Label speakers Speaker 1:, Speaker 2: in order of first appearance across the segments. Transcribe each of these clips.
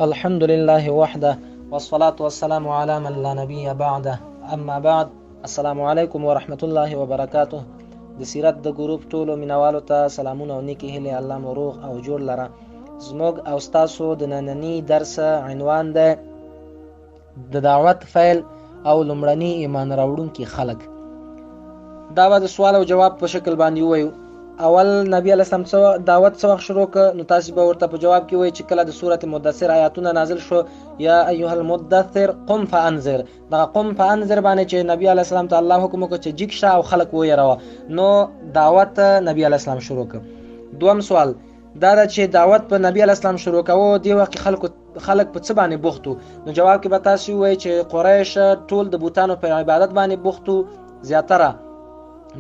Speaker 1: الحمد لله وحده والصلاة والسلام على من لا نبي بعده اما بعد. السلام علیکم ورحمة الله وبرکاته. د سیرت د ګروپ ټولو مینوالو ته سلامونه او نیکی هیلې الله مو روغ او جوړ لره. زموږ او ستاسو د نننی درس عنوان ده د دعوت فعل او لومړني ایمان راوړونکي خلک. دا به د سوال او جواب په شکل باندې ووایو. اول نبی علیه السلام دعوت څه وخت شروع کړ؟ نو تاسو به ورته په جواب کې وایي چې کله د سورة مدثر آیاتونه نازل شو، یا ایها المدثر قم فانذر. دغه قم فانذر باندې چې نبی علیه السلام ته الله حکم وکړ چې جګ شه او خلک ویروه، نو دعوت نبی علیه السلام شروع کړ. دوم سوال دا ده چې دعوت په نبی علیه السلام شروع کوو دی وخت خلک په څه باندې بوختو؟ نو جواب کې به تاسو وایي چې قریش ټول د بوتانو په عبادت باندې بوختو زیاتره.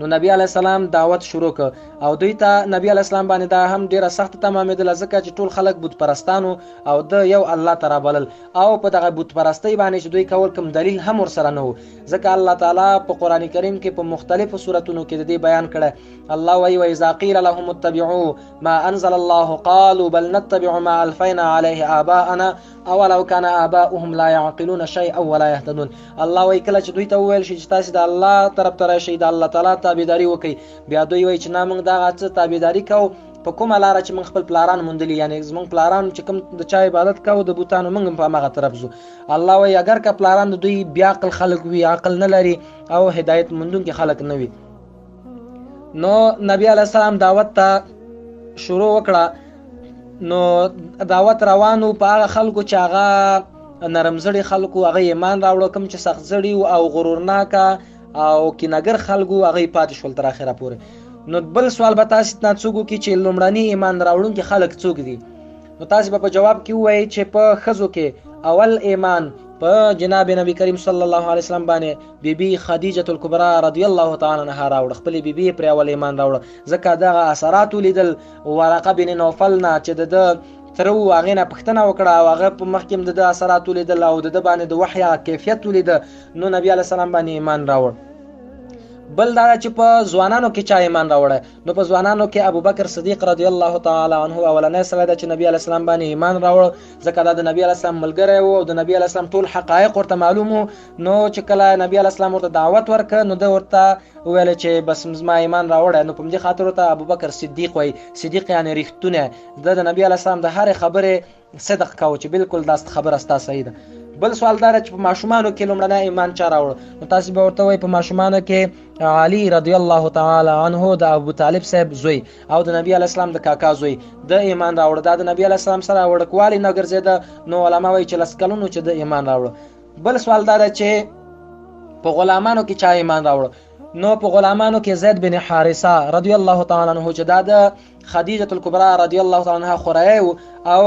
Speaker 1: نو نبی علیه السلام دعوت شروع کړ او دوی ته نبی علیه السلام باندې دا هم ډیره سخت تمامېدله، ځکه چې ټول خلک بت پرستانو او د یو الله ته رابلل، او په دغه بت پرستۍ باندې چې دوی کول کوم دلیل هم ورسره نه و، ځکه الله تعالی په قرآن کریم کې په مختلفو سورتونو کې د دې بیان کړی. الله وایي واذا قیل لهم اتبعوا ما انزل الله قالوا بل نتبع ما الفینا علیه آباءنا اولو کان آباؤهم لا يعقلون شیئا ولا يهتدون. الله وایي کله چې دوی ته وویل شي چې تاسو د الله طرف ته راشئ، د الله تعالی تابعداري وکړئ، بیا دوی وایي چې نه موږ دغه څه تابعداري کوو په کومه لاره چې موږ خپل پلاران موندلي، یعنی زموږ پلاران چې کوم د چا عبادت کوو د بوتانو موږ هم په همغه طرف ځو. الله وایي اگر که پلاران د دوی بیا عقل خلک وي، عقل نه لري او هدایت موندونکي خلک نه وي. نو نبی علیه السلام دعوت ته شروع وکړه. نو دعوت روانو په هغه خلکو چې هغه نرم زړي خلکو، هغه ایمان راوړه، کوم چې سخت زړي او غرورناکه او کینهګر خلکو هغه پاتې شول تر اخره پورې. نو بل سوال به تاسو ته څوک کی چې لومړني ایمان راوړونکي خلک څوک دي؟ نو تاسو به په جواب کې وایي چې په ښځو کې اول ایمان په جناب نبی کریم صلی الله علیه وسلم باندې بیبي خدیجه الکبرى رضی الله تعالی عنها راوړه، خپل بیبي پر اول ایمان راوړه، ځکه دغه اثرات لیدل ورقه بن نوفل نه چې د ترو هغه نه پښتنه وکړه او هغه په مخکې د اثرات لیدل او د باندې د وحی کیفیت لید، نو نبی علیه السلام باندې ایمان راوړ. بل دا چې په ځوانانو کې چا ایمان راوړه؟ نو په ځوانانو کې ابوبکر صدیق رضی الله تعالی عنه اولنی سره د چې نبی علیه السلام باندې ایمان راوړ، ځکه دا د نبی علیه السلام ملګری و او د نبی علیه السلام ټول حقایق ورته معلوم و. نو چې کله نبی علیه السلام ورته دعوت ورکړ، نو د ورته ویل چې بس زما ایمان راوړه. نو په دې خاطر ورته ابوبکر صدیق وای، صدیق یعنی ریښتونه، د نبی علیه السلام د هر خبره صدق کاوه چې بالکل دا خبره ستا صحیح ده. بل سوال دا چې په ماشومانو کې لومړنی ایمان چا راوړ؟ نو تاسو به ورته وایي په ماشومانو کې علي رضی الله تعالی عنه د ابو طالب صاحب زوی او د نبی علیه السلام د کاکا زوی د ایمان راوړ. دا د نبی علیه السلام سره وړکوالی نه ګرځېده، نو علما وایي چې لس کلونو چې د ایمان راوړ. بل سوال دا چې په غلامانو کې چا ایمان راوړ؟ نو په غلامانو کې زید بن حارثه رضی الله تعالی عنه چې دا د خدیجه الکبرى رضی الله تعالی عنها خوریه او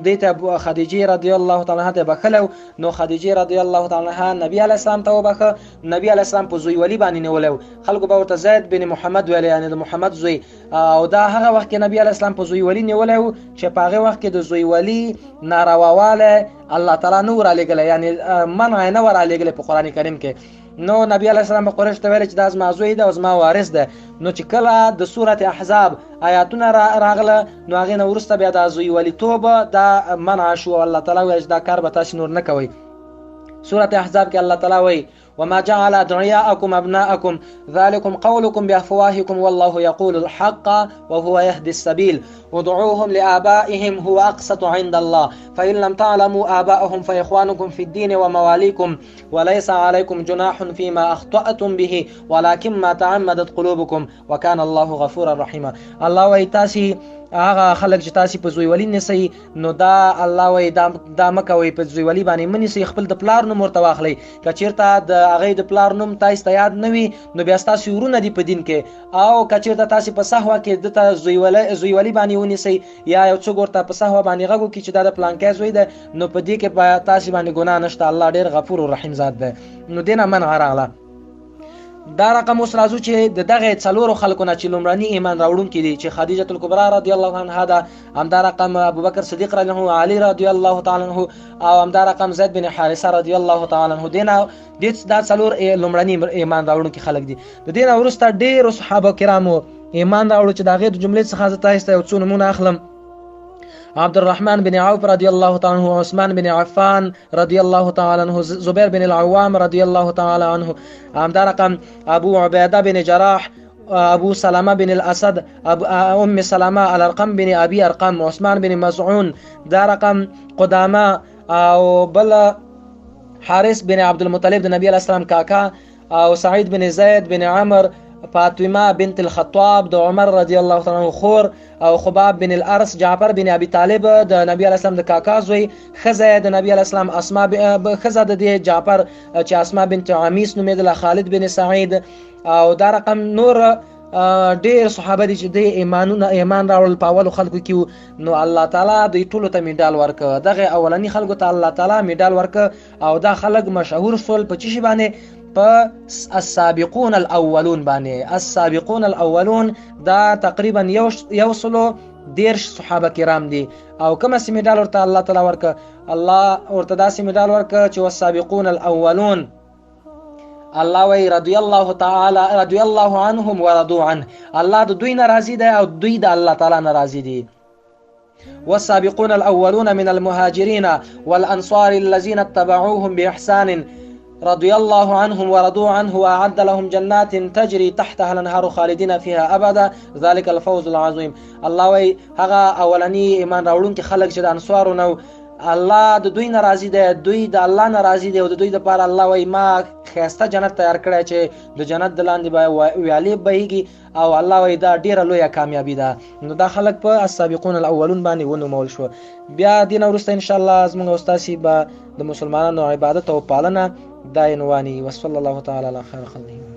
Speaker 1: دته خدیجه رضی الله تعالی عنها ته بخلو. نو خدیجه رضی الله تعالی عنها نبی علیه السلام ته وبخه، نبی علیه السلام په زوی ولی باندې نیولو، خلکو به ورته زید بن محمد ویل، یعنی د محمد زوی، او دا هغه وخت کې نبی علیه السلام په زوی ولی نیولو چې په هغه وخت کې د زوی ولی نارواواله الله تعالی نور علیګل، یعنی منع نه ور علیګل په قران کریم کې. نو نبی علیه السلام په قریش ته ویل چې دا زما زوی ده او زما وارث ده. نو چې کله د سورة احزاب آیاتونه راغله، نو هغه نه وروسته بیا د زوی ولیتوب دا منع شو، الله تعالی ویل چې دا کار به تاسو نور نه کوئ. سورة احزاب کې الله تعالی وایي وما جعل ادعياءكم ابناءكم ذلكم قولكم بافواهكم والله يقول الحق وهو يهدي السبيل ادعوهم لآبائهم هو اقسط عند الله فإن لم تعلموا آباءهم فإخوانكم في الدين ومواليكم وليس عليكم جناح فيما اخطأتم به ولكن ما تعمدت قلوبكم وكان الله غفورا رحيما. الله ويتاسي هغه خلک چې تاسو په زوی ولی نسی، نو دا الله وای دا مکوي په زوی ولی باندې منی سي، خپل د پلار نوم ورته واخلي. کچیرته د هغه د پلار نوم تاسو ته یاد نه وي، نو بیا تاسو ورونه دی په دین کې، او کچیرته تاسو په صحوا کې د زوی ولی باندې ونیسي یا یو څوک ورته په صحوا باندې غوږ کې چې دا د پلان کې زوی ده، نو په دې کې تاسو باندې ګناه نشته، الله ډیر غفور او رحیم ذات ده. نو دینه منع راغله. دا رقم اوس راځو چې دغه څلورو خلکو نه چې لومړني ایمان راوړونکي دي چې خدیجه الکبرى رضی الله عنها ده، همدا رقم ابوبکر صدیق رضی الله عنه، علی رضی الله تعالی عنه، او همدا رقم زید بن حارثه رضی الله تعالی عنه. دا څلور لومړني ایمان راوړونکي خلک دي. د دې نه وروسته ډېر صحابه کرامو ایمان راوړو چې دا غیر جملې څخه زه تاسو ته یو څو نمونه اخلم. عبد الرحمن بن عوف رضی الله تعالی عنه، عثمان بن عفان رضی الله تعالی عنه، زبیر بن العوام رضی الله تعالی عنه، همدا رقم ابو عبیده بن جراح، ابو سلمه بن الاسد، ام سلمه، الارقم بن ابي ارقم، عثمان بن مزعون، دا رقم قدامه، او بل حارث بن عبد المطلب د نبی علیہ السلام کاکا، او سعید بن زید بن عمر، فاطمه بنت الخطاب د عمر رضی الله تعالی عنه خور، او خباب بن الارس، جعفر بن ابي طالب د نبی علیہ السلام د کاکا زوی، خزه د نبی علیہ السلام اسماء، خزه د جعفر چې اسماء بنت عمیس نومېدله، خالد بن سعید، او دا رقم نور ډیر صحابه دي چې د ایمان راوړل په اولو خلکو کې، نو الله تعالی دوی ټولو ته میډال ورکړه. دغه اولني خلکو ته الله تعالی میډال ورکړه، او دا خلک مشهور شول په چی شي باندې؟ په السابقون الاولون باندې. السابقون الاولون دا تقریبا 110 صحابه کرام دي، او کومه سي میډال ورته الله تعالی ورکړه؟ الله ورته داسې میډال ورکړه چې والسابقون الاولون، الله وی رضی الله عنهم ورضوا عنه، الله د دوی ناراضي دی او دوی د الله تعالی ناراضي دي. والسابقون الاولون من المهاجرين والانصار الذين اتبعوهم باحسان رضي الله عنهم ورضوا عنه واعد لهم جنات تجري تحتها الانهار خالدين فيها ابدا ذلك الفوز العظيم. الله وی هغه اولنی ایمان راوړونکي خلک چې د انصارو نو الله د دوی ناراضي دی، دوی د الله ناراضي دی، او د دوی لپاره الله وی ما خیسته جنت تیار کړی چې د جنت د لاندې به ویالې بهیږي، او الله وی دا ډیره لویه کامیابي ده. نو دا خلک په السابقون الاولون باندې ونومول شو. بیا دین وروسته ان شاء الله زموږ استاسي به د مسلمانانو عبادت او پالنه دا عنواني. وصلی الله تعالی علی خیر خلقه.